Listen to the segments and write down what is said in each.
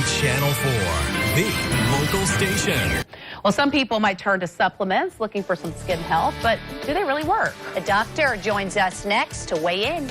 Channel 4, the local station. Well, some people might turn to supplements looking for some skin health, but do they really work? A doctor joins us next to weigh in.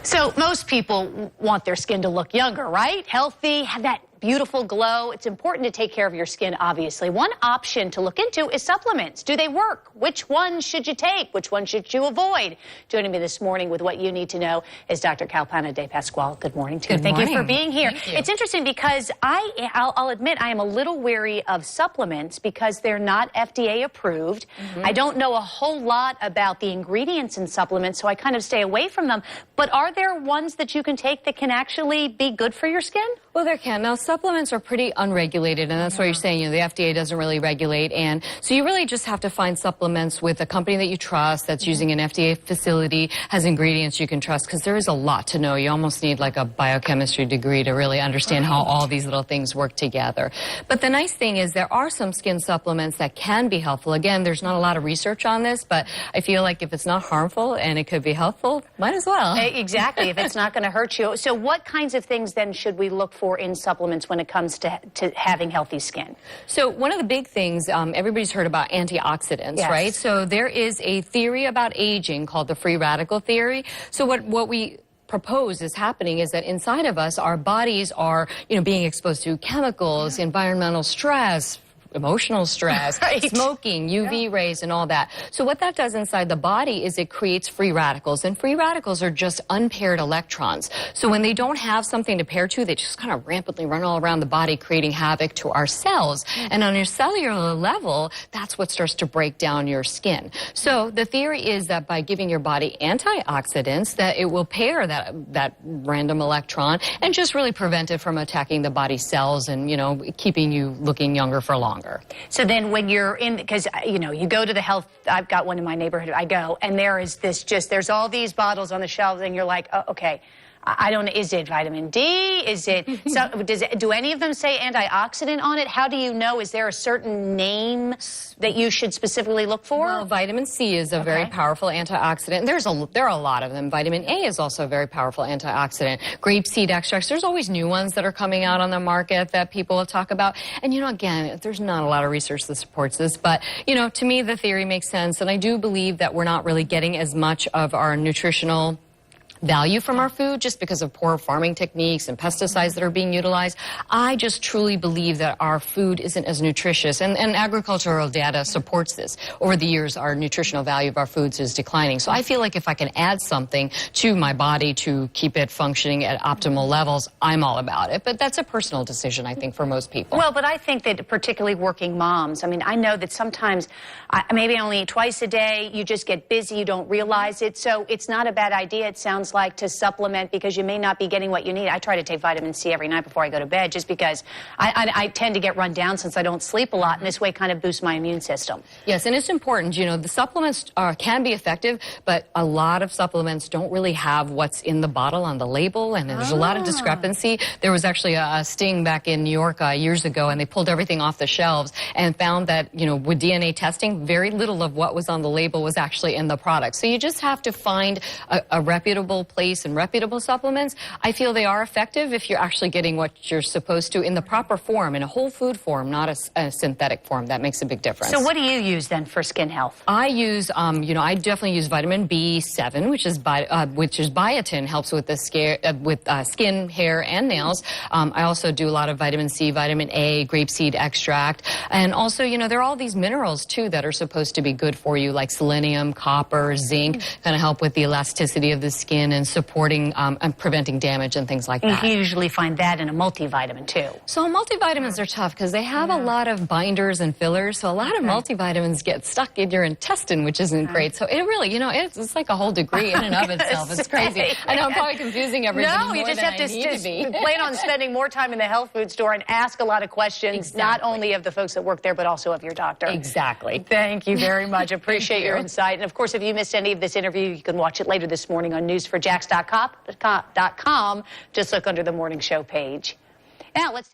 So most people want their skin to look younger, right? Healthy, have that beautiful glow. It's important to take care of your skin, obviously. One option to look into is supplements. Do they work? Which ones should you take? Which ones should you avoid? Joining me this morning with what you need to know is Dr. Kalpana De Pasquale. Good morning to you. Good morning. Thank you for being here. Thank you. It's interesting because I'll admit I am a little wary of supplements because they're not FDA approved. I don't know a whole lot about the ingredients in supplements, so I kind of stay away from them. But are there ones that you can take that can actually be good for your skin? Well, there can. Now, supplements are pretty unregulated, and that's what you're saying. You know, the FDA doesn't really regulate, and so you really just have to find supplements with a company that you trust, that's using an FDA facility, has ingredients you can trust, because there is a lot to know. You almost need like a biochemistry degree to really understand how all these little things work together. But the nice thing is there are some skin supplements that can be helpful. Again, there's not a lot of research on this, but I feel like if it's not harmful and it could be helpful, might as well. Exactly, if it's not going to hurt you. So what kinds of things then should we look for in supplements when it comes to having healthy skin? So one of the big things, everybody's heard about antioxidants, Yes. right? So there is a theory about aging called the free radical theory. So what we propose is happening is that inside of us, our bodies are, being exposed to chemicals, environmental stress, emotional stress, smoking, UV rays, and all that. So what that does inside the body is it creates free radicals, and free radicals are just unpaired electrons. So when they don't have something to pair to, they just kind of rampantly run all around the body, creating havoc to our cells. And on your cellular level, that's what starts to break down your skin. So the theory is that by giving your body antioxidants, that it will pair that random electron and just really prevent it from attacking the body cells and, keeping you looking younger for longer. So then when you're in, because, you go to the health, I've got one in my neighborhood, I go, and there is there's all these bottles on the shelves, and you're like, oh, okay. I don't know, is it vitamin D? Is it, do any of them say antioxidant on it? How do you know? Is there a certain name that you should specifically look for? Well, vitamin C is a very powerful antioxidant. There are a lot of them. Vitamin A is also a very powerful antioxidant. Grapeseed extracts, there's always new ones that are coming out on the market that people will talk about. And, again, there's not a lot of research that supports this. But, to me, the theory makes sense. And I do believe that we're not really getting as much of our nutritional value from our food just because of poor farming techniques and pesticides that are being utilized. I just truly believe that our food isn't as nutritious, and agricultural data supports this. Over the years, our nutritional value of our foods is declining. So I feel like if I can add something to my body to keep it functioning at optimal levels, I'm all about it. But that's a personal decision, I think, for most people. Well, but I think that particularly working moms, I know that sometimes maybe I only eat twice a day, you just get busy, you don't realize it. So it's not a bad idea, it sounds like, to supplement because you may not be getting what you need. I try to take vitamin C every night before I go to bed just because I tend to get run down since I don't sleep a lot, and this way kind of boosts my immune system. Yes, and it's important. The supplements can be effective, but a lot of supplements don't really have what's in the bottle on the label, and there's a lot of discrepancy. There was actually a sting back in New York years ago, and they pulled everything off the shelves and found that, with DNA testing, very little of what was on the label was actually in the product. So you just have to find a reputable place and reputable supplements. I feel they are effective if you're actually getting what you're supposed to in the proper form, in a whole food form, not a synthetic form. That makes a big difference. So what do you use then for skin health? I use, I definitely use vitamin B7, which is biotin, helps with the skin, hair, and nails. I also do a lot of vitamin C, vitamin A, grapeseed extract, and also, there are all these minerals too that are supposed to be good for you, like selenium, copper, zinc, kind of help with the elasticity of the skin and supporting and preventing damage and things like that. You usually find that in a multivitamin too. So multivitamins are tough because they have a lot of binders and fillers, so a lot of multivitamins get stuck in your intestine, which isn't great. So it really, it's like a whole degree in and of itself. It's crazy. I know I'm probably confusing everybody more you just than have to I need to be. plan on spending more time in the health food store and ask a lot of questions, not only of the folks that work there, but also of your doctor. Exactly. Thank you very much. Appreciate your insight. And of course, if you missed any of this interview, you can watch it later this morning on News4Jax.com. Just look under the morning show page. Now let's